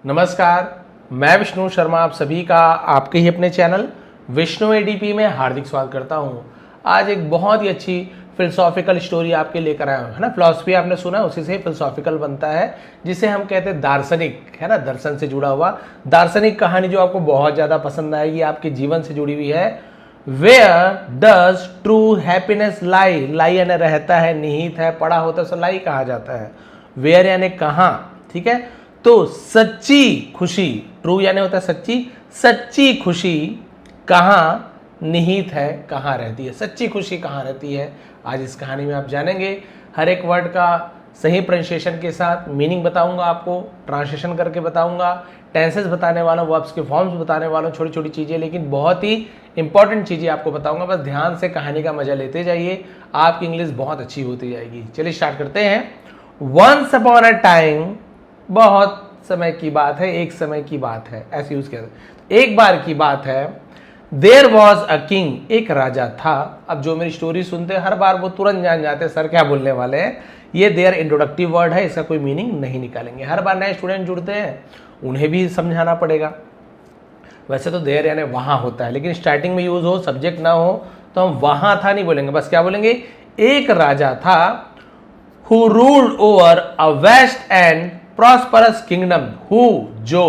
नमस्कार, मैं विष्णु शर्मा आप सभी का आपके ही अपने चैनल विष्णु एडीपी में हार्दिक स्वागत करता हूं। आज एक बहुत ही अच्छी फिलोसॉफिकल स्टोरी आपके लेकर आया हूं, है ना। फिलॉसफी आपने सुना, उसी से फिलोसॉफिकल बनता है, जिसे हम कहते हैं दार्शनिक, है ना। दर्शन से जुड़ा हुआ दार्शनिक कहानी जो आपको बहुत ज़्यादा पसंद आएगी, आपके जीवन से जुड़ी हुई है। वेयर डज ट्रू हैप्पीनेस लाई, लाई यानी रहता है, निहित है, पड़ा होता है, सो लाई कहा जाता है। वेयर यानी कहाँ, ठीक है। तो सच्ची खुशी, ट्रू यानी होता है सच्ची, सच्ची खुशी कहाँ निहित है, कहाँ रहती है, सच्ची खुशी कहाँ रहती है। आज इस कहानी में आप जानेंगे। हर एक वर्ड का सही प्रोनाउंसिएशन के साथ मीनिंग बताऊंगा, आपको ट्रांसलेशन करके बताऊंगा, टेंसेस बताने वाला हूँ, वर्ब्स के फॉर्म्स बताने वाला हूँ, छोटी छोटी चीज़ें, लेकिन बहुत ही इंपॉर्टेंट चीज़ें आपको बताऊंगा। बस ध्यान से कहानी का मजा लेते जाइए, आपकी इंग्लिश बहुत अच्छी होती जाएगी। चलिए स्टार्ट करते हैं। वंस अपॉन अ टाइम, बहुत समय की बात है, एक समय की बात है, ऐसे यूज किया। एक बार की बात है। देयर वॉज अ किंग, एक राजा था। अब जो मेरी स्टोरी सुनते हैं हर बार वो तुरंत जान जाते हैं सर क्या बोलने वाले हैं। ये देयर इंट्रोडक्टिव वर्ड है, इसका कोई मीनिंग नहीं निकालेंगे। हर बार नए स्टूडेंट जुड़ते हैं, उन्हें भी समझाना पड़ेगा। वैसे तो देयर यानी वहां होता है, लेकिन स्टार्टिंग में यूज हो, सब्जेक्ट ना हो, तो हम वहां था नहीं बोलेंगे, बस क्या बोलेंगे, एक राजा था। Who ruled over a vast and prosperous kingdom. Who, जो,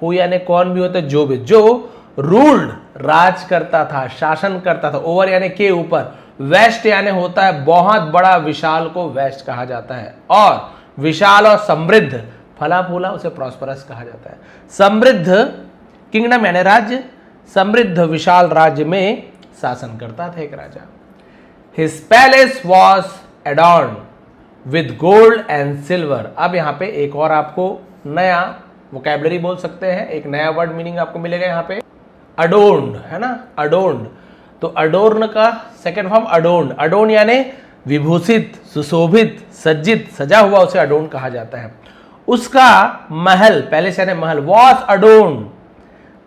हु यानी कौन भी होता है, जो भी, जो रूल्ड राज करता था, शासन करता था, ओवर यानी के ऊपर, वेस्ट यानी होता है बहुत बड़ा, विशाल को वेस्ट कहा जाता है, और विशाल और समृद्ध, फला फूला, उसे प्रॉस्परस कहा जाता है। समृद्ध किंगडम यानी राज्य, समृद्ध विशाल राज्य में शासन करता था एक राजा। His palace was adorned with gold and silver. अब यहाँ पे एक और आपको नया वोकैबुलरी बोल सकते हैं, एक नया वर्ड मीनिंग आपको मिलेगा यहाँ पे, अडोर्न्ड, है ना, अडोर्न्ड। तो अडोर्न का सेकंड फॉर्म अडोर्न्ड, अडोर्न यानी विभूषित, सुशोभित, सज्जित, सजा हुआ, उसे अडोर्न कहा जाता है। उसका महल, पैलेस यानी महल, वॉज अडोर्न्ड,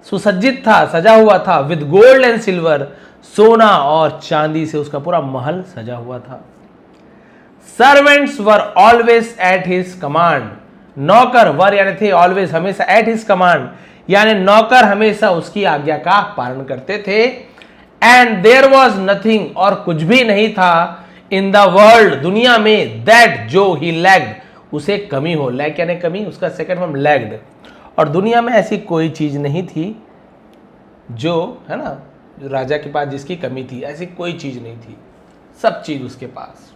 सुसज्जित था, सजा हुआ था, विद गोल्ड एंड सिल्वर, सोना और चांदी से उसका पूरा महल सजा हुआ था। Servants were always at his command, नौकर, वर यानी थे, ऑलवेज हमेशा, एट हिज कमांड यानी नौकर हमेशा उसकी आज्ञा का पालन करते थे। एंड देयर वॉज नथिंग, और कुछ भी नहीं था, इन द वर्ल्ड, दुनिया में, दैट जो ही लैग्ड, उसे कमी हो, लैग यानी कमी, उसका सेकंड फॉर्म लैग्ड, और दुनिया में ऐसी कोई चीज नहीं थी जो, है ना, जो राजा के पास जिसकी कमी थी, ऐसी कोई चीज नहीं थी, सब चीज उसके पास।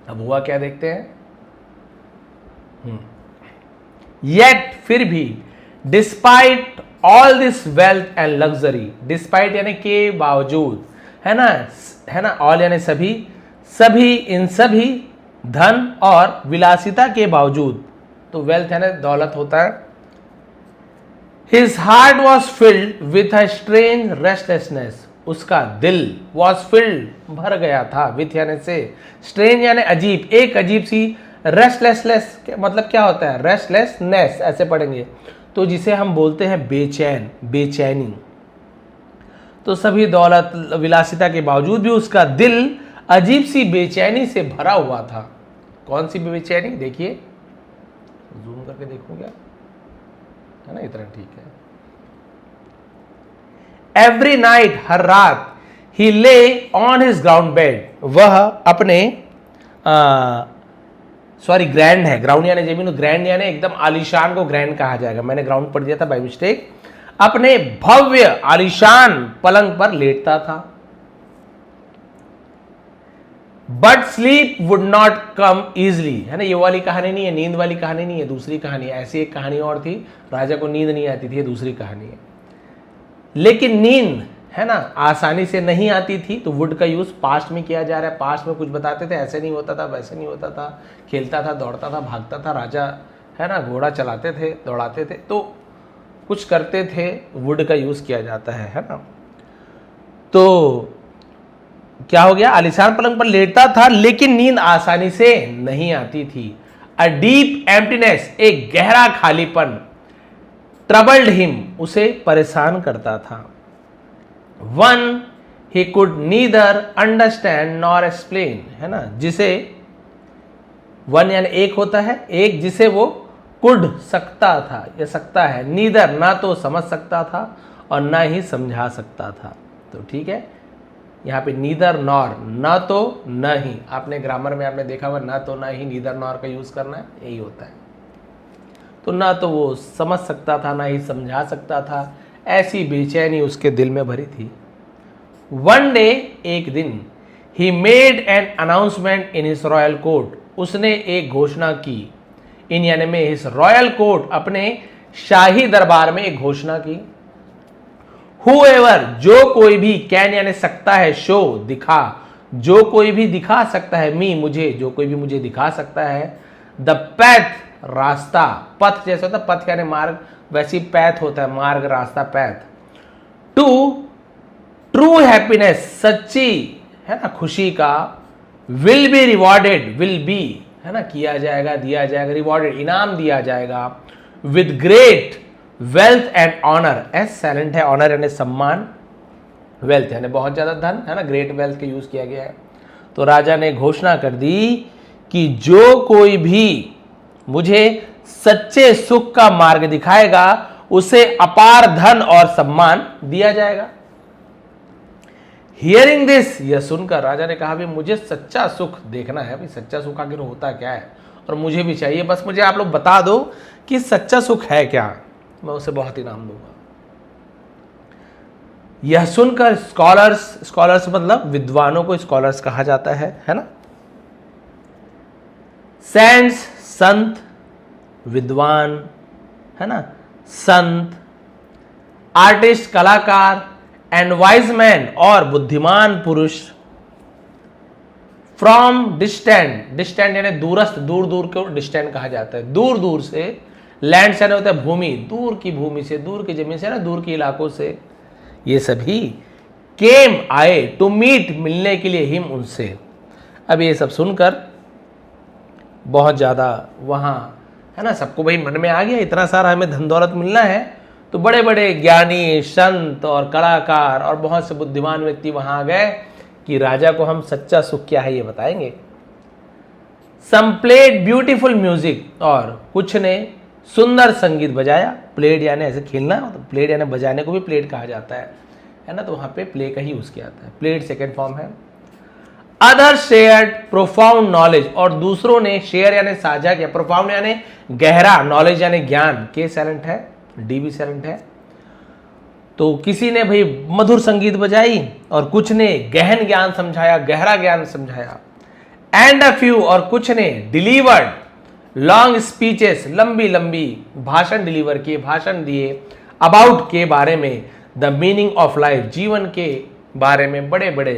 अब हुआ क्या देखते हैं। येट, फिर भी, despite all this wealth and luxury, despite यानी के बावजूद, है ना, ऑल यानी सभी, सभी, इन सभी, धन और विलासिता के बावजूद, तो वेल्थ यानी दौलत होता है। His heart was filled with a strange restlessness, उसका दिल वॉज फिल्ड, भर गया था, विथ यानी से, स्ट्रेंज यानी अजीब, एक अजीब सी, रेस्टलेसनेस मतलब क्या होता है, रेस्टलेसनेस ऐसे पढ़ेंगे, तो जिसे हम बोलते हैं बेचैन, बेचैनी। तो सभी दौलत विलासिता के बावजूद भी उसका दिल अजीब सी बेचैनी से भरा हुआ था। कौन सी बेचैनी, देखिए, जूम करके देखो क्या, है ना, इतना ठीक है। एवरी नाइट, हर रात, ही ले ऑन हिज ग्राउंड बेड, वह अपने सॉरी ग्रैंड है, ग्राउंड यानी जमीन, ग्रैंड यानी एकदम आलीशान को ग्रैंड कहा जाएगा, मैंने ग्राउंड पढ़ दिया था बाय मिस्टेक। अपने भव्य आलीशान पलंग पर लेटता था। But sleep would not come easily, है ना, ये वाली कहानी नहीं है, नींद वाली कहानी नहीं है, दूसरी कहानी है। ऐसी एक कहानी और थी, राजा को नींद नहीं आती थी, ये दूसरी कहानी है। लेकिन नींद, है ना, आसानी से नहीं आती थी, तो वुड का यूज पास्ट में किया जा रहा है। पास्ट में कुछ बताते थे, ऐसे नहीं होता था, वैसे नहीं होता था, खेलता था, दौड़ता था, भागता था राजा, है ना, घोड़ा चलाते थे, दौड़ाते थे, तो कुछ करते थे, वुड का यूज किया जाता है ना। तो क्या हो गया, आलीशान पलंग पर लेटता था, लेकिन नींद आसानी से नहीं आती थी। अ डीप एम्प्टीनेस, एक गहरा खालीपन, ट्रबल्ड हिम, उसे परेशान करता था। One he could neither understand nor explain, है ना, जिसे, वन यानी एक होता है, एक जिसे वो कुड सकता था या सकता है, नीदर ना तो समझ सकता था और ना ही समझा सकता था। तो ठीक है, यहाँ पे नीदर नॉर, ना तो न ही, आपने ग्रामर में आपने देखा हुआ ना तो ना ही नीदर नॉर का यूज करना है, यही होता है। तो ना तो वो समझ सकता था ना ही समझा सकता था, ऐसी बेचैनी उसके दिल में भरी थी। वन डे, एक दिन, he made an announcement in his royal court, उसने एक घोषणा की, इन यानी में हिज रॉयल कोर्ट, अपने शाही दरबार में एक घोषणा की। Whoever, जो कोई भी, कैन यानी सकता है, शो दिखा, जो कोई भी दिखा सकता है, मी मुझे, जो कोई भी मुझे दिखा सकता है, द पैथ रास्ता, पथ जैसा होता है, पथ यानी मार्ग, वैसी पैथ होता है मार्ग, रास्ता, पैथ, टू ट्रू हैप्पीनेस, सच्ची है ना खुशी का, will be rewarded, will be है ना किया जाएगा, दिया जाएगा, रिवॉर्डेड इनाम दिया जाएगा, with great wealth and honour, H silent है, ऑनर यानी सम्मान, वेल्थ यानी बहुत ज्यादा धन है ना, ग्रेट वेल्थ का यूज किया गया है। तो राजा ने घोषणा कर दी कि जो कोई भी मुझे सच्चे सुख का मार्ग दिखाएगा उसे अपार धन और सम्मान दिया जाएगा। हियरिंग दिस, यह सुनकर राजा ने कहा भी मुझे सच्चा सुख देखना है, भाई सच्चा सुख आखिर होता क्या है और मुझे भी चाहिए, बस मुझे आप लोग बता दो कि सच्चा सुख है क्या, मैं उसे बहुत इनाम दूंगा। यह सुनकर स्कॉलर्स मतलब विद्वानों को स्कॉलर्स कहा जाता है ना, सेंट्स संत, विद्वान है ना, संत, आर्टिस्ट कलाकार, एंड वाइज मैन और बुद्धिमान पुरुष, फ्रॉम डिस्टेंट यानी दूरस्थ, दूर दूर को डिस्टेंट कहा जाता है, दूर दूर से, लैंड से होता है भूमि, दूर की भूमि से, दूर की जमीन से ना, दूर के इलाकों से, ये सभी केम आए, टू मीट मिलने के लिए, हिम उनसे। अब ये सब सुनकर बहुत ज्यादा वहां है ना, सबको भाई मन में आ गया इतना सारा हमें धन दौलत मिलना है, तो बड़े बड़े ज्ञानी, संत और कलाकार और बहुत से बुद्धिमान व्यक्ति वहां आ गए कि राजा को हम सच्चा सुख क्या है ये बताएंगे। सम प्लेड ब्यूटीफुल म्यूजिक, और कुछ ने सुंदर संगीत बजाया, प्लेड यानी ऐसे खेलना, तो प्लेड यानी बजाने को भी प्लेड कहा जाता है ना, तो वहां पे प्ले का ही यूज किया जाता है, प्लेड सेकेंड फॉर्म है। अदर शेयर्ड प्रोफाउंड नॉलेज, और दूसरों ने शेयर यानी साझा किया, प्रोफाउंड यानी गहरा, नॉलेज यानी ज्ञान, के साइलेंट है, डी भी साइलेंट है, तो किसी ने भाई मधुर संगीत बजाई और कुछ ने गहन ज्ञान समझाया, गहरा ज्ञान समझाया। एंड अ फ्यू, और कुछ ने डिलीवर्ड लॉन्ग स्पीचेस, लंबी लंबी भाषण डिलीवर किए, भाषण दिए, अबाउट के बारे में, द मीनिंग ऑफ लाइफ, जीवन के बारे में बड़े बड़े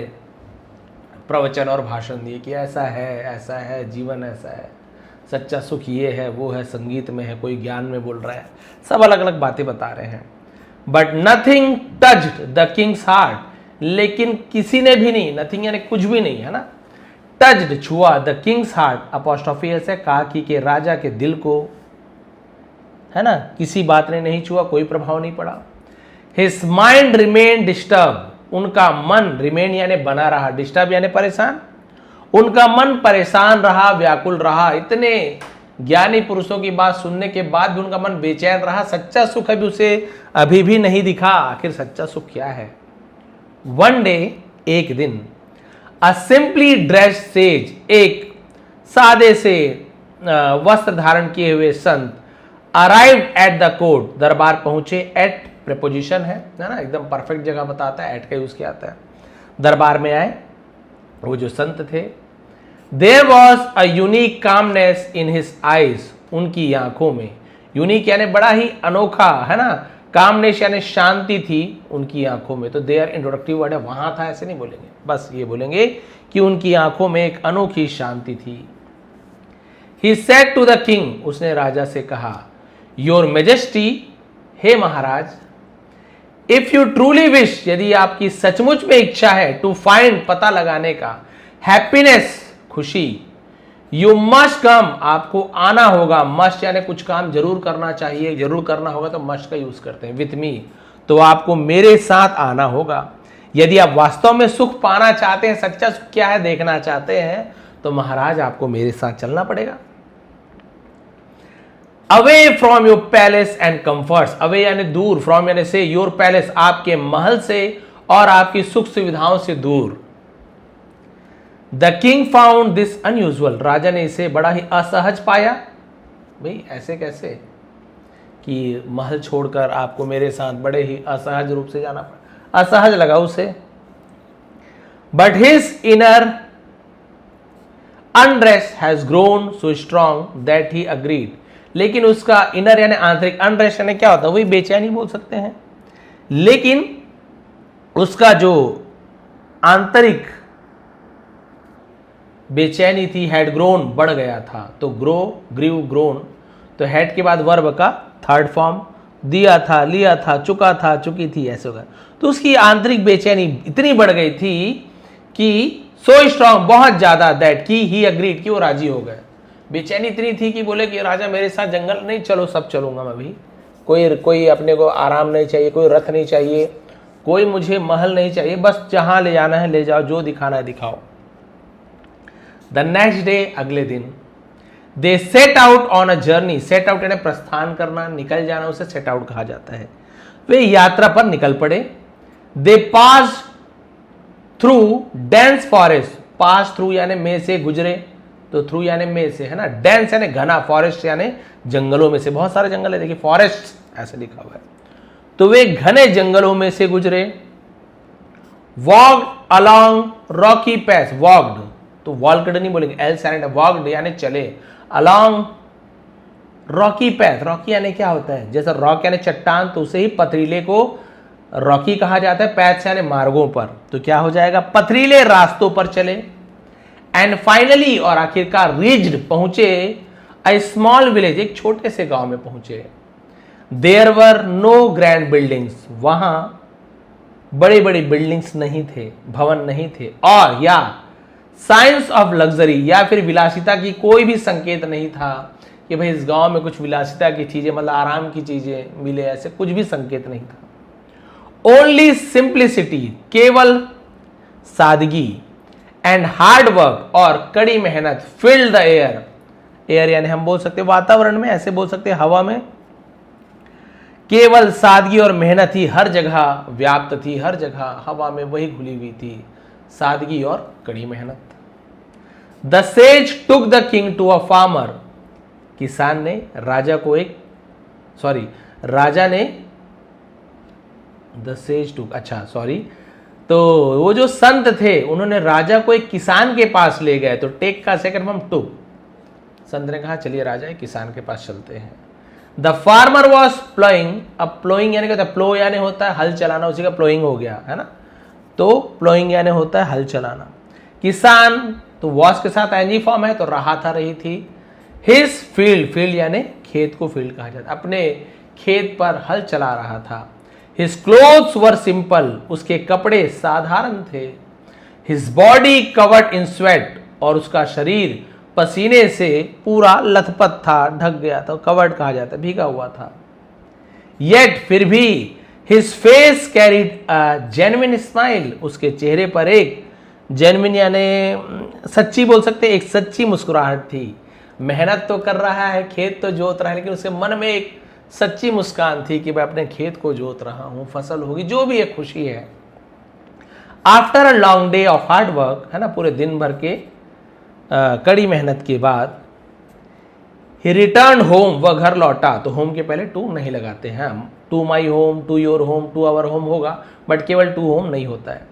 प्रवचन और भाषण दिए कि ऐसा है, जीवन ऐसा है, सच्चा सुख ये है, वो है, संगीत में है, कोई ज्ञान में बोल रहा है, सब अलग अलग बातें बता रहे हैं। But nothing touched the Kings heart, लेकिन किसी ने भी नहीं, नथिंग यानी कुछ भी नहीं है ना, टच्ड छुआ, द किंग्स हार्ट, अपोस्ट्रोफी ऐसे कहा कि के राजा के दिल को है ना, किसी बात ने नहीं छुआ, कोई प्रभाव नहीं पड़ा। हिज माइंड रिमेन डिस्टर्ब, उनका मन, रिमेन यानी बना रहा, डिस्टर्ब यानी परेशान, उनका मन परेशान रहा, व्याकुल रहा, इतने ज्ञानी पुरुषों की बात सुनने के बाद भी उनका मन बेचैन रहा, सच्चा सुख अभी उसे अभी भी नहीं दिखा, आखिर सच्चा सुख क्या है। वन डे, एक दिन, अ सिंपली ड्रेस्ड सेज, एक सादे से वस्त्र धारण किए हुए संत, अराइव्ड एट द कोर्ट, दरबार पहुंचे, एट प्रेपोजिशन है ना, एकदम परफेक्ट जगह बताता है, एट का यूज किया जाता है, दरबार में आए वो जो संत थे। There was a unique calmness in his eyes, उनकी आंखों में, यूनिक यानी बड़ा ही अनोखा है ना, कामनेस यानी शांति थी उनकी आंखों में, तो देयर इंट्रोडक्टिव वर्ड है, वहां था ऐसे नहीं बोलेंगे, बस ये बोलेंगे कि उनकी आंखों में एक अनोखी शांति थी। He said to the king, उसने राजा से कहा, योर मेजेस्टी, हे महाराज, इफ यू ट्रूली विश, यदि आपकी सचमुच में इच्छा है, टू फाइंड पता लगाने का, हैप्पीनेस खुशी, यू मस्ट कम, आपको आना होगा, मस्ट यानी कुछ काम जरूर करना चाहिए, जरूर करना होगा तो मस्ट का यूज करते हैं, विथ मी, तो आपको मेरे साथ आना होगा। यदि आप वास्तव में सुख पाना चाहते हैं, सच्चा सुख क्या है देखना चाहते हैं, तो महाराज आपको मेरे साथ चलना पड़ेगा। Away from your palace and comforts, away यानी दूर, फ्रॉम यानी से, योर पैलेस आपके महल से और आपकी सुख सुविधाओं से दूर। The king found this unusual, राजा ने इसे बड़ा ही असहज पाया। भाई ऐसे कैसे कि महल छोड़कर आपको मेरे साथ बड़े ही असहज रूप से जाना पड़ा, असहज लगा उसे। But his inner unrest has grown so strong that he agreed, लेकिन उसका इनर यानी आंतरिक, अनरेस्ट यानी क्या होता है, वही बेचैनी बोल सकते हैं, लेकिन उसका जो आंतरिक बेचैनी थी, हैड ग्रोन बढ़ गया था। तो ग्रो, ग्रीव, ग्रोन, तो हैड के बाद वर्ब का थर्ड फॉर्म, दिया था, लिया था, चुका था, चुकी थी, ऐसे होगा। तो उसकी आंतरिक बेचैनी इतनी बढ़ गई थी कि सो स्ट्रॉन्ग, बहुत ज्यादा, दैट की ही अग्रीड, कि वो राजी हो गए। बेचैनी इतनी थी कि बोले कि राजा मेरे साथ जंगल नहीं, चलो सब चलूंगा मैं भी, कोई अपने को आराम नहीं चाहिए, कोई रथ नहीं चाहिए, कोई मुझे महल नहीं चाहिए, बस जहां ले जाना है ले जाओ, जो दिखाना है दिखाओ। द नेक्स्ट डे, अगले दिन, they set out on a journey, set out यानी प्रस्थान करना, निकल जाना, उसे सेट आउट कहा जाता है। वे यात्रा पर निकल पड़े। They pass through dense forest, pass through यानी में से गुजरे, तो थ्रू यानी में से, है ना, डेंस यानी घना, फॉरेस्ट यानी जंगलों में से, बहुत सारे जंगल है, देखिए फॉरेस्ट ऐसे लिखा हुआ है। तो वे घने जंगलों में से गुजरे। Walked along Rocky path, walked तो वॉल्कड नहीं बोलेंगे, एल साइलेंट, वॉक्ड यानी चले, अलोंग रॉकी पैथ, रॉकी यानी क्या होता है, जैसे रॉक यानी चट्टान, तो उसे ही पथरीले को रॉकी कहा जाता है, पैथ यानी मार्गों पर, तो क्या हो जाएगा, पथरीले रास्तों पर चले। एंड फाइनली, और आखिरकार, रीच्ड पहुंचे, अ स्मॉल विलेज, एक छोटे से गांव में पहुंचे। There were no grand buildings, वहां बड़ी बड़ी बिल्डिंग्स नहीं थे, भवन नहीं थे, और या साइंस ऑफ लग्जरी, या फिर विलासिता की कोई भी संकेत नहीं था कि भाई इस गांव में कुछ विलासिता की चीजें, मतलब आराम की चीजें मिले, ऐसे कुछ भी संकेत नहीं था। ओनली सिंप्लिसिटी, केवल सादगी, एंड हार्ड वर्क, और कड़ी मेहनत, फिल्ड द एयर, एयर यानी हम बोल सकते वातावरण में, ऐसे बोल सकते हवा में, केवल सादगी और मेहनत ही हर जगह व्याप्त थी, हर जगह हवा में वही घुली हुई थी, सादगी और कड़ी मेहनत। The sage took the king to a farmer, किसान ने राजा को राजा ने द सेज टुक, तो वो जो संत थे उन्होंने राजा को एक किसान के पास ले गए, तो टेक का सेकंड फॉर्म टुक, संत ने कहा चलिए राजा एक किसान के पास चलते हैं। द फार्मर वॉज प्लोइंग, अब प्लोइंग यानी क्या होता है, प्लो यानी होता है हल चलाना, उसी का प्लोइंग हो गया है ना, तो प्लोइंग यानी होता है हल चलाना। किसान, तो वॉश के साथ एनजी फॉर्म है, तो रहा था, रही थी। हिज फील्ड, फील्ड यानी खेत को फील्ड कहा जाता है, अपने खेत पर हल चला रहा था। हिज क्लोथ्स वर सिंपल, उसके कपड़े साधारण थे। His body covered in sweat, और उसका शरीर पसीने से पूरा लथपथ था, ढक गया था, कवर्ड कहा जाता है, भीगा हुआ था। येट, फिर भी, his face carried a genuine smile, उसके चेहरे पर एक जेन्युइन यानी सच्ची बोल सकते, एक सच्ची मुस्कुराहट थी। मेहनत तो कर रहा है, खेत तो जोत रहा है, लेकिन उसके मन में एक सच्ची मुस्कान थी कि मैं अपने खेत को जोत रहा हूं, फसल होगी, जो भी एक खुशी है। After a long day of hard work, है ना, पूरे दिन भर के कड़ी मेहनत के बाद, ही रिटर्न होम, वह घर लौटा, तो होम के पहले टू नहीं लगाते हैं हम, to my home, to your home, to our home होगा, बट केवल टू होम नहीं होता है।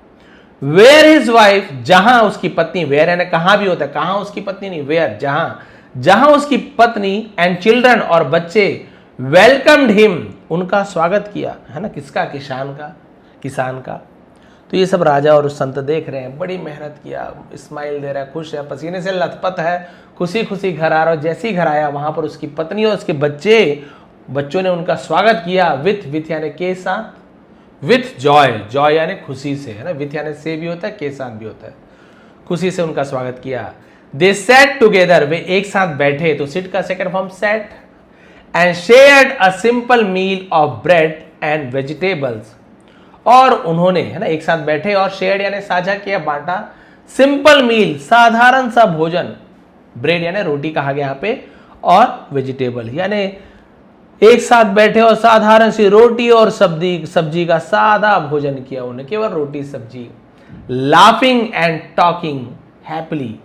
वेयर हिज वाइफ, जहां उसकी पत्नी, वेयर यानी कहां भी होता है, कहां उसकी पत्नी नहीं, वेयर जहां, जहां उसकी पत्नी, एंड चिल्ड्रन और बच्चे, वेलकम्ड हिम, उनका स्वागत किया, है ना, किसका, किसान का। तो ये सब राजा और संत देख रहे हैं, बड़ी मेहनत किया, स्माइल दे रहा है, खुश है, पसीने से लथपथ है, खुशी खुशी घर आ रहा है। जैसे ही घर आया वहां पर उसकी पत्नी और उसके बच्चों ने उनका स्वागत किया, विथ यानी के साथ, विथ जॉय यानी खुशी से, है ना, विथ यानी से भी होता है, के साथ भी होता है, खुशी से उनका स्वागत किया। दे सैट टुगेदर, वे एक साथ बैठे, तो सिट का second form sat. And shared a simple meal of bread and vegetables, और उन्होंने, है ना, एक साथ बैठे और शेयर्ड यानी साझा किया, बांटा, सिंपल मील साधारण सा भोजन, ब्रेड यानी रोटी कहा गया यहाँ पे, और वेजिटेबल, यानी एक साथ बैठे और साधारण सी रोटी और सब्जी का सादा भोजन किया उन्होंने, केवल रोटी सब्जी। लाफिंग एंड टॉकिंग हैप्पीली,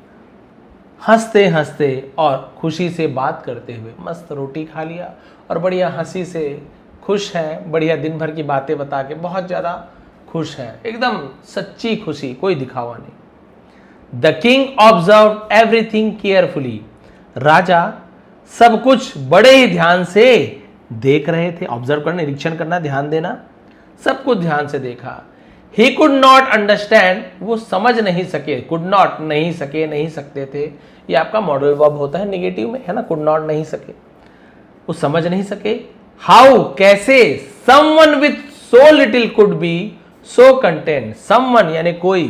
हंसते हंसते और खुशी से बात करते हुए, मस्त रोटी खा लिया और बढ़िया हंसी से खुश हैं, बढ़िया दिन भर की बातें बता के बहुत ज़्यादा खुश हैं, एकदम सच्ची खुशी, कोई दिखावा नहीं। The king observe everything carefully, राजा सब कुछ बड़े ही ध्यान से देख रहे थे। ऑब्जर्व करना, निरीक्षण करना, ध्यान देना, सब कुछ ध्यान से देखा। He could not understand, वो समझ नहीं सके, could not नहीं सके, नहीं सकते थे, ये आपका मॉडल वर्ब होता है नेगेटिव में, है ना, could not नहीं सके, वो समझ नहीं सके। How कैसे, someone with so little could be so content, someone यानी कोई,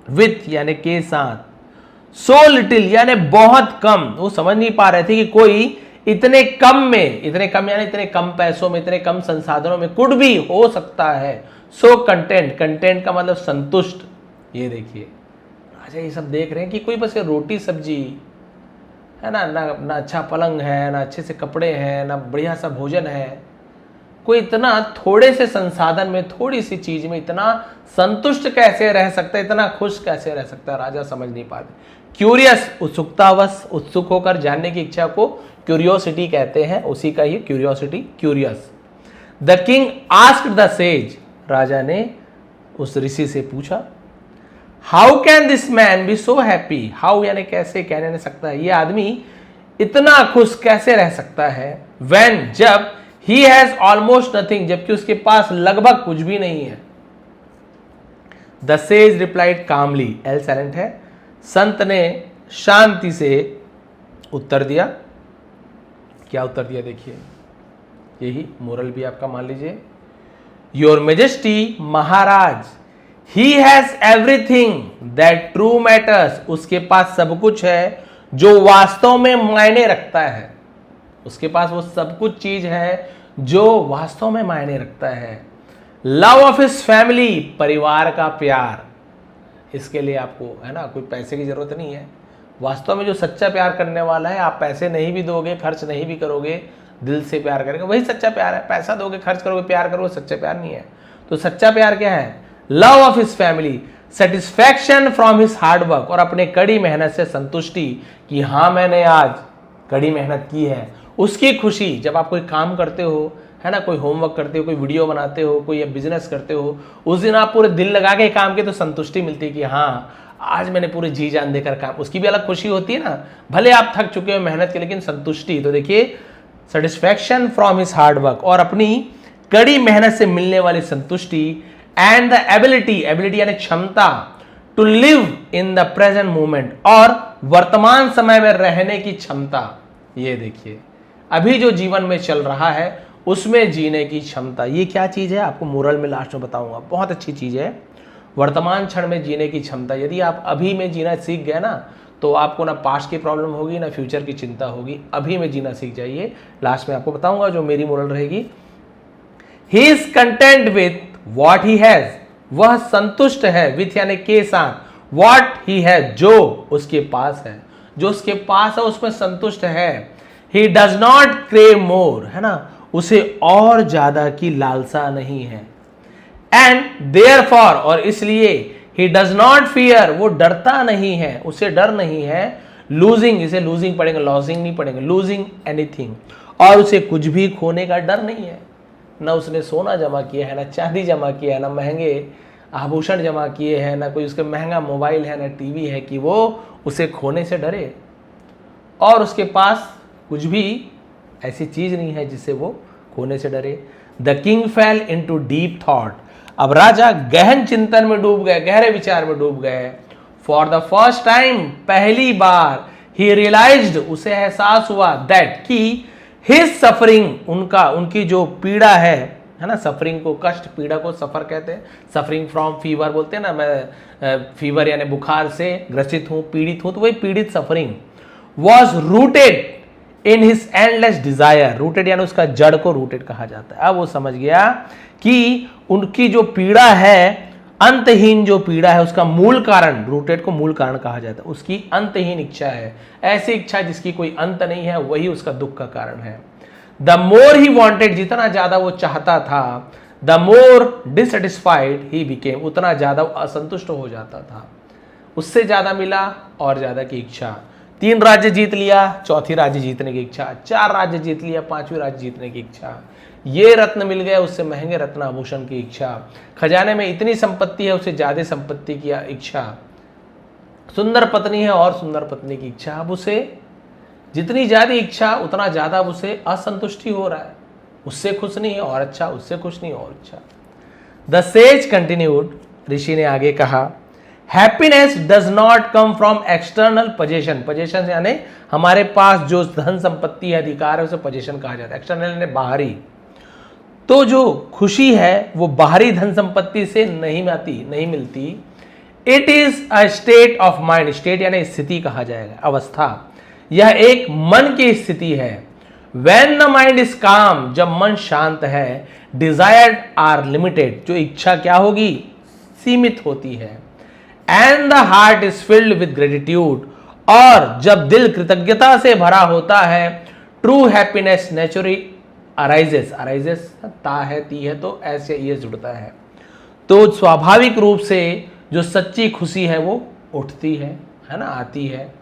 with यानी के साथ, so little यानी बहुत कम, वो समझ नहीं पा रहे थे कि कोई इतने कम में, इतने कम यानी इतने कम पैसों में, इतने कम संसाधनों में कुड भी हो सकता है। सो कंटेंट, कंटेंट का मतलब संतुष्ट। ये देखिए राजा ये सब देख रहे हैं कि कोई बस रोटी सब्जी है ना, ना अच्छा पलंग है, ना अच्छे से कपड़े हैं, ना बढ़िया सा भोजन है, कोई इतना थोड़े से संसाधन में, थोड़ी सी चीज में इतना संतुष्ट कैसे रह सकता है, इतना खुश कैसे रह सकता है, राजा समझ नहीं पाते। क्यूरियस, उत्सुकतावश, उत्सुक होकर जानने की इच्छा को क्यूरियोसिटी कहते हैं, उसी का ही curiosity, curious. The king asked the sage, राजा ने उस ऋषि से पूछा, how can this man be so happy, how यानी कैसे, कहने नहीं सकता है, ये आदमी इतना खुश कैसे रह सकता है, व्हेन जब, ही हैज ऑलमोस्ट नथिंग जबकि उसके पास लगभग कुछ भी नहीं है। The sage replied calmly, L silent है, संत ने शांति से उत्तर दिया। क्या उत्तर दिया देखिए, यही मोरल भी आपका मान लीजिए। Your majesty, Maharaj, he has everything that true matters, उसके पास सब कुछ है जो वास्तव में मायने रखता है, उसके पास वो सब कुछ चीज है जो वास्तव में मायने रखता है। लव ऑफ हिज फैमिली, परिवार का प्यार, इसके लिए आपको है ना कोई पैसे की जरूरत नहीं है, वास्तव में जो सच्चा प्यार करने वाला है, आप पैसे नहीं भी दोगे, खर्च नहीं भी करोगे, दिल से प्यार करेंगे, वही सच्चा प्यार है। पैसा दोगे, खर्च करोगे, प्यार करोगे, सच्चा प्यार नहीं है। तो सच्चा प्यार क्या है, love of his family, satisfaction from his hard work, और अपने कड़ी मेहनत से संतुष्टि कि हाँ मैंने आज कड़ी मेहनत की है, उसकी खुशी। जब आप कोई काम करते हो है ना, कोई होमवर्क करते हो, कोई वीडियो बनाते हो, कोई बिजनेस करते हो, उस दिन आप पूरे दिल लगा के काम के तो संतुष्टि मिलती है कि हाँ आज मैंने पूरी जी जान देकर काम, उसकी भी अलग खुशी होती है ना, भले आप थक चुके हो मेहनत के, लेकिन संतुष्टि। तो देखिए satisfaction from his hard work, और अपनी कड़ी मेहनत से मिलने वाली संतुष्टि। एंड द एबिलिटी, एबिलिटी यानी क्षमता, to live in the present moment, और वर्तमान समय में रहने की क्षमता। ये देखिए अभी जो जीवन में चल रहा है उसमें जीने की क्षमता, ये क्या चीज है आपको मोरल में लास्ट में बताऊंगा, बहुत अच्छी चीज है। वर्तमान क्षण में जीने की क्षमता, यदि आप अभी में जीना सीख गए ना, तो आपको ना पास्ट की प्रॉब्लम होगी ना फ्यूचर की चिंता होगी, अभी में जीना सीख जाइए। लास्ट में आपको बताऊंगा जो मेरी मोरल रहेगी। He is content with what he has, वह संतुष्ट है, विथ यानी के साथ, वॉट ही हैज जो उसके पास है, जो उसके पास है उसमें संतुष्ट है। ही डज नॉट क्रेव मोर, है ना, उसे और ज्यादा की लालसा नहीं है। एंड देयरफॉर, और इसलिए, ही डज नॉट फियर, वो डरता नहीं है, उसे डर नहीं है। लूजिंग, इसे लूजिंग पढ़ेंगे, लॉजिंग नहीं पढ़ेंगे, लूजिंग एनीथिंग, और उसे कुछ भी खोने का डर नहीं है। ना उसने सोना जमा किया है, ना चांदी जमा किया है, ना महंगे आभूषण जमा किए हैं, ना कोई उसके महंगा मोबाइल है, ना टीवी है कि वो उसे खोने से डरे, और उसके पास कुछ भी ऐसी चीज नहीं है जिससे वो खोने से डरे। The king fail into deep thought, अब राजा गहन चिंतन में डूब गए, गहरे विचार में डूब गए। फॉर द फर्स्ट टाइम, पहली बार, ही रियलाइज्ड, उसे एहसास हुआ, दैट कि हिज सफरिंग, उनकी जो पीड़ा है ना, सफरिंग को, कष्ट, पीड़ा को सफर कहते हैं, सफरिंग फ्रॉम फीवर बोलते हैं ना, मैं फीवर यानी बुखार से ग्रसित हूं, पीड़ित हूं, तो वही पीड़ित, suffering. Was rooted in his endless desire, rooted यानी उसका जड़ को रूटेड कहा जाता है। अब वो समझ गया कि उनकी जो पीड़ा है अंतहीन जो पीड़ा है उसका मूल कारण, रूटेड को मूल कारण कहा जाता है, उसकी अंतहीन इच्छा है। ऐसी इच्छा जिसकी कोई अंत नहीं है, वही उसका दुख का कारण है। द मोर ही वॉन्टेड, जितना ज्यादा वो चाहता था, the more dissatisfied he became, उतना ज्यादा असंतुष्ट हो जाता था। उससे ज्यादा मिला और ज्यादा की इच्छा। 3 राज्य जीत लिया, चौथी राज्य जीतने की इच्छा, 4 राज्य जीत लिया, 5वीं राज्य जीतने की इच्छा, ये रत्न मिल गया, उससे महंगे रत्न आभूषण की इच्छा, खजाने में इतनी संपत्ति है, उससे ज्यादा संपत्ति की इच्छा, सुंदर पत्नी है और सुंदर पत्नी की इच्छा। अब उसे जितनी ज्यादा इच्छा, उतना ज्यादा उसे असंतुष्टि हो रहा है। उससे खुश नहीं है और अच्छा, उससे खुश नहीं और अच्छा। द सेज कंटिन्यूड, ऋषि ने आगे कहा, happiness does not come from external possession, possession यानी हमारे पास जो धन संपत्ति है, अधिकार है, उसे पोजेशन कहा जाता है। एक्सटर्नल यानी बाहरी। तो जो खुशी है वो बाहरी धन संपत्ति से नहीं आती, नहीं मिलती। It is a state of mind, state यानी स्थिति कहा जाएगा, अवस्था। यह एक मन की स्थिति है। When the mind is calm, जब मन शांत है, desired are limited, जो इच्छा क्या होगी, सीमित होती है। And the heart is filled with gratitude, और जब दिल कृतज्ञता से भरा होता है, true happiness naturally arises, arises ता है, ती है तो ऐसे ये जुड़ता है, तो स्वाभाविक रूप से जो सच्ची खुशी है वो उठती है ना, आती है।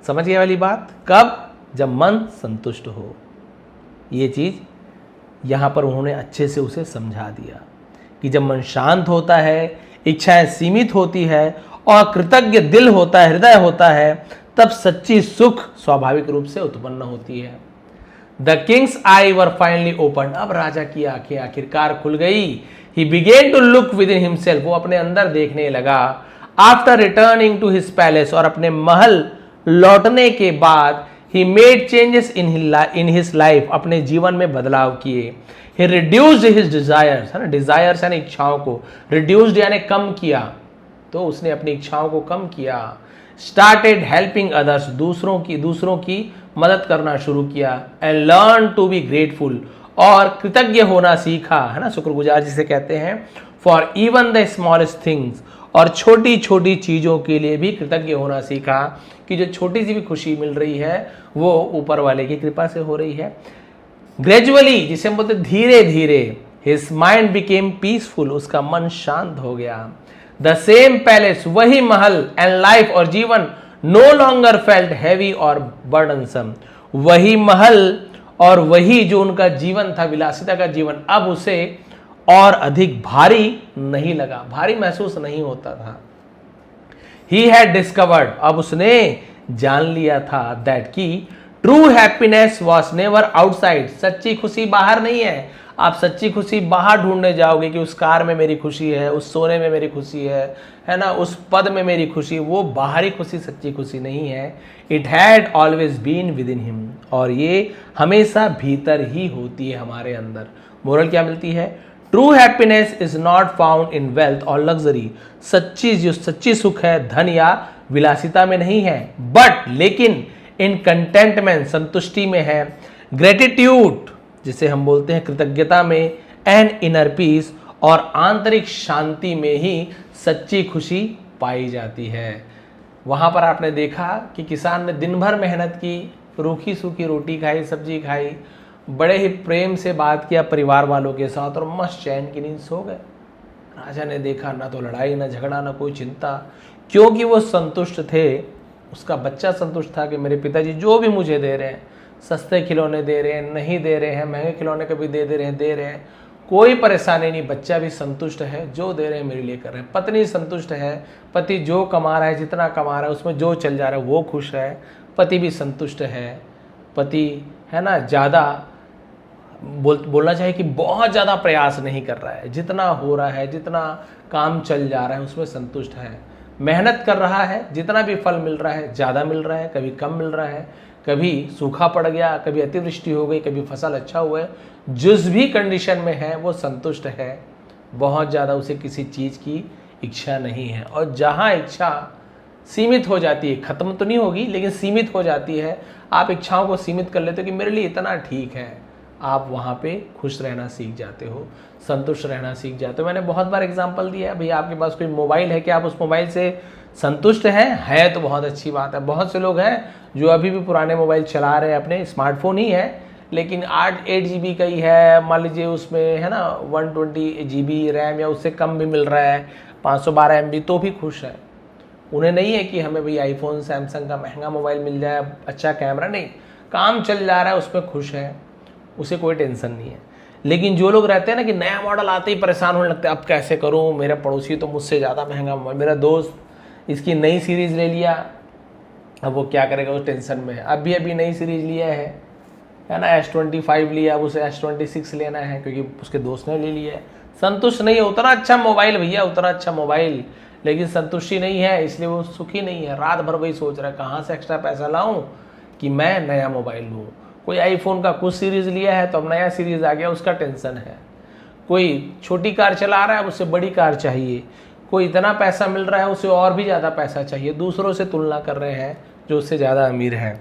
समझ गए वाली बात? कब? जब मन संतुष्ट हो। ये चीज यहां पर उन्होंने अच्छे से उसे समझा दिया कि जब मन शांत होता है, इच्छाएं सीमित होती है और कृतज्ञ दिल होता है, हृदय होता है, तब सच्ची सुख स्वाभाविक रूप से उत्पन्न होती है। The king's eye were finally open, अब राजा की आंखें आखिरकार खुल गई। He began to look within himself, वो अपने अंदर देखने लगा। After returning to his palace, और अपने महल लौटने के बाद, he made changes in his life, अपने जीवन में बदलाव किए। he reduced his desires, है ना, desires यानी इच्छाओं को, reduced यानी कम किया, तो उसने अपनी इच्छाओं को कम किया। started helping others, दूसरों की मदद करना शुरू किया। and learn to be grateful, और कृतज्ञ होना सीखा, है ना, शुक्रगुजार जिसे कहते हैं। for even the smallest things, और छोटी छोटी चीजों के लिए भी कृतज्ञ होना सीखा, कि जो छोटी सी भी खुशी मिल रही है वो ऊपर वाले की कृपा से हो रही है। ग्रेजुअली, जिसे हम बोलते धीरे धीरे, हिज माइंड बिकेम पीसफुल, उसका मन शांत हो गया। द सेम पैलेस, वही महल, एंड लाइफ, और जीवन, नो लॉन्गर फेल्ट हैवी और बर्डनसम, वही महल और वही जो उनका जीवन था, विलासिता का जीवन, अब उसे और अधिक भारी नहीं लगा, भारी महसूस नहीं होता था। He had discovered, अब उसने जान लिया था, that कि true happiness was never outside, सच्ची खुशी बाहर नहीं है। आप सच्ची खुशी बाहर ढूंढने जाओगे कि उस कार में मेरी खुशी है, उस सोने में मेरी खुशी है ना, उस पद में मेरी खुशी, वो बाहरी खुशी सच्ची खुशी नहीं है। It had always been within him, और ये हमेशा भीतर ही होती है हमारे अंदर। मोरल क्या मिलती है? True happiness is not found in wealth और लग्जरी, सच्ची सुख है धन या विलासिता में नहीं है, बट लेकिन इन कंटेंटमेंट, संतुष्टि में है। ग्रेटिट्यूड, जिसे हम बोलते हैं कृतज्ञता में, एंड इनर पीस, और आंतरिक शांति में ही सच्ची खुशी पाई जाती है। वहां पर आपने देखा कि किसान ने दिन भर मेहनत की, रूखी सूखी रोटी खाई, सब्जी खाई, बड़े ही प्रेम से बात किया परिवार वालों के साथ, और मस्त चैन की नींद सो गए। राजा ने देखा ना तो लड़ाई, ना झगड़ा, ना कोई चिंता, क्योंकि वो संतुष्ट थे। उसका बच्चा संतुष्ट था कि मेरे पिताजी जो भी मुझे दे रहे हैं, सस्ते खिलौने दे रहे हैं, नहीं दे रहे हैं, महंगे खिलौने कभी दे रहे हैं, कोई परेशानी नहीं। बच्चा भी संतुष्ट है, जो दे रहे हैं मेरे लिए कर रहे हैं। पत्नी संतुष्ट है, पति जो कमा रहा है, जितना कमा रहा है, उसमें जो चल जा रहा है वो खुश है। पति भी संतुष्ट है, पति है ना, ज़्यादा बोलना चाहिए कि बहुत ज़्यादा प्रयास नहीं कर रहा है, जितना हो रहा है, जितना काम चल जा रहा है उसमें संतुष्ट है। मेहनत कर रहा है, जितना भी फल मिल रहा है, ज़्यादा मिल रहा है, कभी कम मिल रहा है, कभी सूखा पड़ गया, कभी अतिवृष्टि हो गई, कभी फसल अच्छा हुआ है, जिस भी कंडीशन में है वो संतुष्ट है। बहुत ज़्यादा उसे किसी चीज़ की इच्छा नहीं है। और जहाँ इच्छा सीमित हो जाती है, खत्म तो नहीं होगी लेकिन सीमित हो जाती है, आप इच्छाओं को सीमित कर लेते हो कि मेरे लिए इतना ठीक है, आप वहाँ पे खुश रहना सीख जाते हो, संतुष्ट रहना सीख जाते हो। मैंने बहुत बार एग्जांपल दिया है, भैया आपके पास कोई मोबाइल है कि आप उस मोबाइल से संतुष्ट हैं, है तो बहुत अच्छी बात है। बहुत से लोग हैं जो अभी भी पुराने मोबाइल चला रहे हैं, अपने स्मार्टफोन ही है लेकिन 8 GB का ही है, मान लीजिए उसमें है ना 120 GB रैम या उससे कम भी मिल रहा है, 512 MB, तो भी खुश है। उन्हें नहीं है कि हमें भाई आईफोन सैमसंग का महंगा मोबाइल मिल जाए, अच्छा कैमरा, नहीं, काम चल जा रहा है उसमें खुश है, उसे कोई टेंशन नहीं है। लेकिन जो लोग रहते हैं ना कि नया मॉडल आते ही परेशान होने लगते हैं, अब कैसे करूं, मेरा पड़ोसी तो मुझसे ज़्यादा महंगा मोबाइल, मेरा दोस्त इसकी नई सीरीज़ ले लिया, अब वो क्या करेगा उस टेंशन में। अभी नई सीरीज लिया है ना, S25 लिया, अब उसे S26 लेना है क्योंकि उसके दोस्त ने ले लिया है। संतुष्ट नहीं है, उतना अच्छा मोबाइल भैया, उतना अच्छा मोबाइल, लेकिन संतुष्टि नहीं है, इसलिए वो सुखी नहीं है। रात भर वही सोच रहा है कहाँ से एक्स्ट्रा पैसा लाऊं कि मैं नया मोबाइल लूँ। कोई आईफोन का कुछ सीरीज़ लिया है तो अब नया सीरीज़ आ गया, उसका टेंशन है। कोई छोटी कार चला रहा है, उससे बड़ी कार चाहिए। कोई इतना पैसा मिल रहा है, उसे और भी ज़्यादा पैसा चाहिए। दूसरों से तुलना कर रहे हैं जो उससे ज़्यादा अमीर हैं।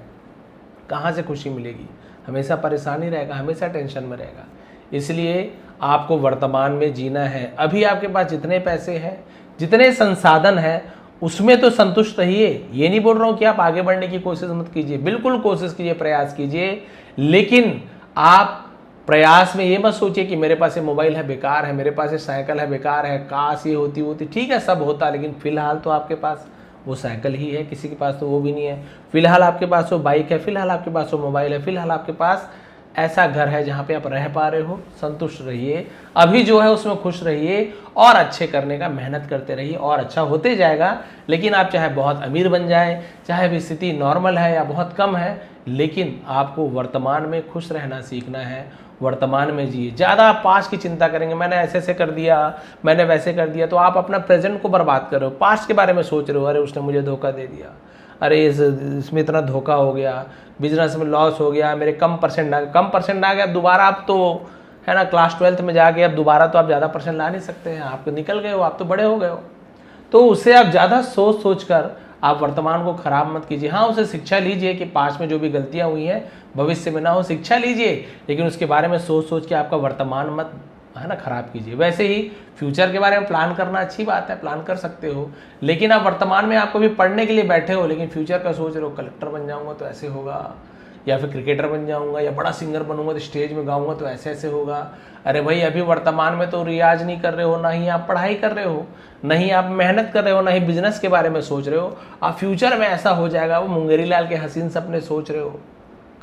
कहाँ से खुशी मिलेगी? हमेशा परेशानी रहेगा, हमेशा टेंशन में रहेगा। इसलिए आपको वर्तमान में जीना है। अभी आपके पास जितने पैसे हैं, जितने संसाधन हैं, उसमें तो संतुष्ट रहिए। ये नहीं बोल रहा हूँ कि आप आगे बढ़ने की कोशिश मत कीजिए, बिल्कुल कोशिश कीजिए, प्रयास कीजिए, लेकिन आप प्रयास में ये मत सोचिए कि मेरे पास ये मोबाइल है बेकार है, मेरे पास ये साइकिल है बेकार है, काश ये होती। ठीक है, सब होता, लेकिन फिलहाल तो आपके पास वो साइकिल ही है, किसी के पास तो वो भी नहीं है। फिलहाल आपके पास वो बाइक है, फिलहाल आपके पास वो मोबाइल है, फिलहाल आपके पास ऐसा घर है जहाँ पे आप रह पा रहे हो। संतुष्ट रहिए, अभी जो है उसमें खुश रहिए और अच्छे करने का मेहनत करते रहिए और अच्छा होते जाएगा। लेकिन आप चाहे बहुत अमीर बन जाए, चाहे भी स्थिति नॉर्मल है या बहुत कम है, लेकिन आपको वर्तमान में खुश रहना सीखना है। वर्तमान में जिए। ज़्यादा आप पास्ट की चिंता करेंगे, मैंने ऐसे कर दिया, मैंने वैसे कर दिया, तो आप अपना प्रेजेंट को बर्बाद कर रहे हो। पास्ट के बारे में सोच रहे हो, अरे उसने मुझे धोखा दे दिया, अरे इसमें इतना धोखा हो गया, बिजनेस में लॉस हो गया, मेरे कम परसेंट आ गया। दोबारा आप तो है ना क्लास 12th में जाके अब दोबारा तो आप ज़्यादा परसेंट ला नहीं सकते हैं, आप निकल गए हो, आप तो बड़े हो गए हो। तो उससे आप ज़्यादा सोच कर आप वर्तमान को खराब मत कीजिए। हाँ, उसे शिक्षा लीजिए कि पास्ट में जो भी गलतियां हुई हैं भविष्य में ना हो, शिक्षा लीजिए, लेकिन उसके बारे में सोच के आपका वर्तमान मत है ना खराब कीजिए। वैसे ही फ्यूचर के बारे में प्लान करना अच्छी बात है, प्लान कर सकते हो, लेकिन आप वर्तमान में आपको भी पढ़ने के लिए बैठे हो, लेकिन फ्यूचर का सोच रहे हो, कलेक्टर बन जाऊंगा तो ऐसे होगा, या फिर क्रिकेटर बन जाऊंगा, या बड़ा सिंगर बनूंगा तो स्टेज में गाऊंगा तो ऐसे होगा। अरे भाई, अभी वर्तमान में तो रियाज नहीं कर रहे हो, ना ही आप पढ़ाई कर रहे हो, नहीं आप मेहनत कर रहे हो, ना ही बिजनेस के बारे में सोच रहे हो। आप फ्यूचर में ऐसा हो जाएगा, वो मुंगेरी लाल के हसीन सपने सोच रहे हो,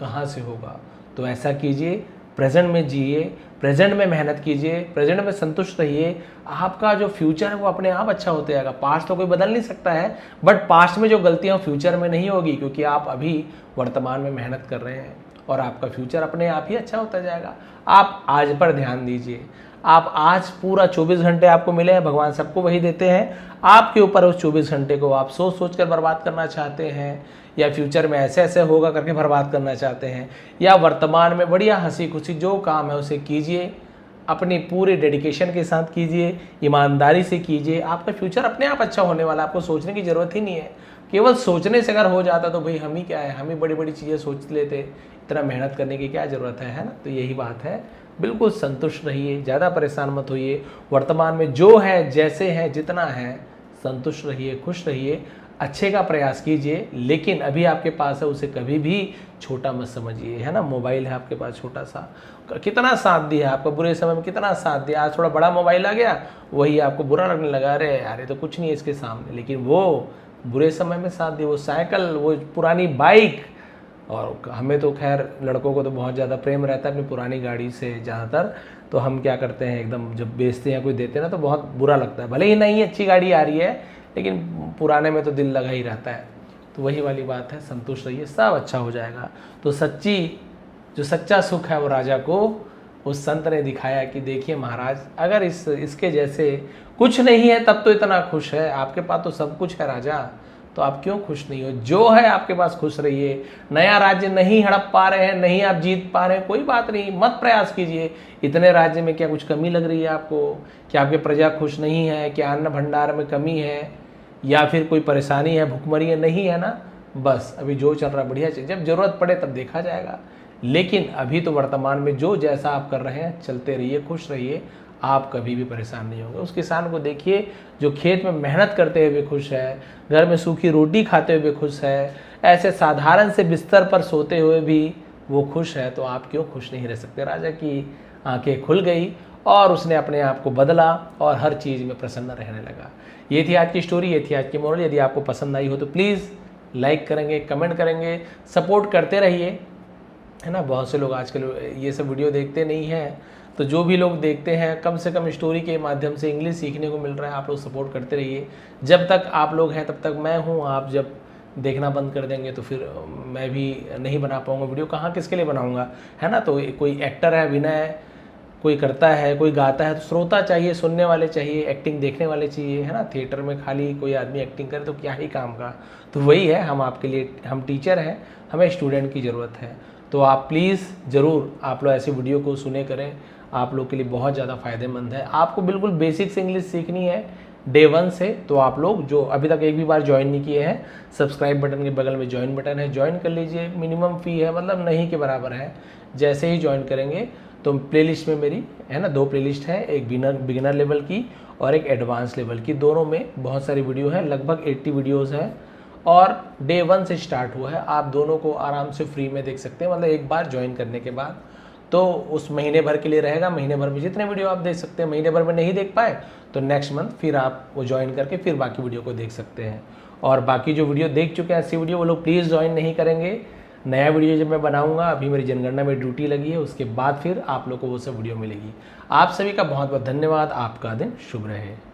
कहाँ से होगा। तो ऐसा कीजिए, प्रेजेंट में जिए, प्रेजेंट में मेहनत कीजिए, प्रेजेंट में संतुष्ट रहिए। आपका जो फ्यूचर है वो अपने आप अच्छा होते जाएगा। पास्ट तो कोई बदल नहीं सकता है, बट पास्ट में जो गलतियां फ्यूचर में नहीं होगी, क्योंकि आप अभी वर्तमान में मेहनत कर रहे हैं और आपका फ्यूचर अपने आप ही अच्छा होता जाएगा। आप आज पर ध्यान दीजिए। आप आज पूरा 24 घंटे आपको मिले हैं, भगवान सबको वही देते हैं। आपके ऊपर उस 24 घंटे को आप सोच कर बर्बाद करना चाहते हैं, या फ्यूचर में ऐसे होगा करके बर्बाद करना चाहते हैं, या वर्तमान में बढ़िया हंसी खुशी जो काम है उसे कीजिए, अपनी पूरे डेडिकेशन के साथ कीजिए, ईमानदारी से कीजिए। आपका फ्यूचर अपने आप अच्छा होने वाला, आपको सोचने की ज़रूरत ही नहीं है। केवल सोचने से अगर हो जाता तो भाई हम ही क्या है, हम ही बड़ी बड़ी चीज़ें सोच लेते, इतना मेहनत करने की क्या ज़रूरत है ना। तो यही बात है, बिल्कुल संतुष्ट रहिए, ज़्यादा परेशान मत होइए। वर्तमान में जो है, जैसे है, जितना है, संतुष्ट रहिए, खुश रहिए, अच्छे का प्रयास कीजिए। लेकिन अभी आपके पास है उसे कभी भी छोटा मत समझिए, है ना। मोबाइल है आपके पास छोटा सा, कितना साथ दिया आपका बुरे समय में, कितना साथ दिया। आज थोड़ा बड़ा मोबाइल आ गया, वही आपको बुरा लगने लगा, अरे यार ये तो कुछ नहीं है इसके सामने, लेकिन वो बुरे समय में साथ दिया। वो साइकिल, वो पुरानी बाइक, और हमें तो खैर लड़कों को तो बहुत ज़्यादा प्रेम रहता है अपनी पुरानी गाड़ी से ज़्यादातर, तो हम क्या करते हैं, एकदम जब बेचते हैं कोई देते हैं ना तो बहुत बुरा लगता है। भले ही नहीं अच्छी गाड़ी आ रही है, लेकिन पुराने में तो दिल लगा ही रहता है। तो वही वाली बात है, संतुष्ट रहिए, सब अच्छा हो जाएगा। तो जो सच्चा सुख है वो राजा को उस संत ने दिखाया कि देखिए महाराज, अगर इसके जैसे कुछ नहीं है तब तो इतना खुश है, आपके पास तो सब कुछ है राजा, तो आप क्यों खुश नहीं हो। जो है आपके पास खुश रहिए। नया राज्य नहीं हड़प पा रहे हैं, नहीं आप जीत पा रहे हैं, कोई बात नहीं, मत प्रयास कीजिए। इतने राज्य में क्या कुछ कमी लग रही है आपको? क्या आपके प्रजा खुश नहीं है? क्या अन्न भंडार में कमी है, या फिर कोई परेशानी है, भुखमरी है? नहीं है ना। बस अभी जो चल रहा है बढ़िया चीज़, जब जरूरत पड़े तब देखा जाएगा। लेकिन अभी तो वर्तमान में जो जैसा आप कर रहे हैं चलते रहिए, खुश रहिए, आप कभी भी परेशान नहीं होंगे। उस किसान को देखिए जो खेत में मेहनत करते हुए खुश है, घर में सूखी रोटी खाते हुए खुश है, ऐसे साधारण से बिस्तर पर सोते हुए भी वो खुश है, तो आप क्यों खुश नहीं रह सकते। राजा की आंखें खुल गई और उसने अपने आप को बदला और हर चीज़ में प्रसन्न रहने लगा। ये थी आज की स्टोरी, ये थी आज की मोरल। यदि आपको पसंद आई हो तो प्लीज़ लाइक करेंगे, कमेंट करेंगे, सपोर्ट करते रहिए, है ना। बहुत से लोग आजकल ये सब वीडियो देखते नहीं हैं, तो जो भी लोग देखते हैं कम से कम स्टोरी के माध्यम से इंग्लिश सीखने को मिल रहा है। आप लोग सपोर्ट करते रहिए। जब तक आप लोग हैं तब तक मैं हूँ। आप जब देखना बंद कर देंगे तो फिर मैं भी नहीं बना पाऊँगा वीडियो, कहाँ किसके लिए बनाऊँगा, है ना। तो कोई एक्टर है, अभिनय कोई करता है, कोई गाता है, तो श्रोता चाहिए, सुनने वाले चाहिए, एक्टिंग देखने वाले चाहिए, है ना। थिएटर में खाली कोई आदमी एक्टिंग करे तो क्या ही काम का। तो वही है, हम आपके लिए, हम टीचर हैं, हमें स्टूडेंट की ज़रूरत है। तो आप प्लीज़ ज़रूर आप लोग ऐसे वीडियो को सुने करें, आप लोग के लिए बहुत ज़्यादा फ़ायदेमंद है। आपको बिल्कुल बेसिक से इंग्लिश सीखनी है डे 1 से, तो आप लोग जो अभी तक एक भी बार ज्वाइन नहीं किए हैं, सब्सक्राइब बटन के बगल में ज्वाइन बटन है, ज्वाइन कर लीजिए। मिनिमम फ़ी है, मतलब नहीं के बराबर है। जैसे ही ज्वाइन करेंगे तो प्लेलिस्ट में मेरी, है ना, 2 प्लेलिस्ट है, एक बिगिनर लेवल की और एक एडवांस लेवल की। दोनों में बहुत सारी वीडियो है, लगभग 80 वीडियोज़ हैं और डे 1 से स्टार्ट हुआ है। आप दोनों को आराम से फ्री में देख सकते हैं, मतलब एक बार ज्वाइन करने के बाद। तो उस महीने भर के लिए रहेगा, महीने भर में जितने वीडियो आप देख सकते हैं। महीने भर में नहीं देख पाए तो नेक्स्ट मंथ फिर आप वो ज्वाइन करके फिर बाकी वीडियो को देख सकते हैं। और बाकी जो वीडियो देख चुके हैं ऐसी वीडियो, वो लोग प्लीज़ ज्वाइन नहीं करेंगे। नया वीडियो जब मैं बनाऊंगा, अभी मेरी जनगणना में ड्यूटी लगी है, उसके बाद फिर आप लोग को वो सब वीडियो मिलेगी। आप सभी का बहुत बहुत धन्यवाद। आपका दिन शुभ रहे।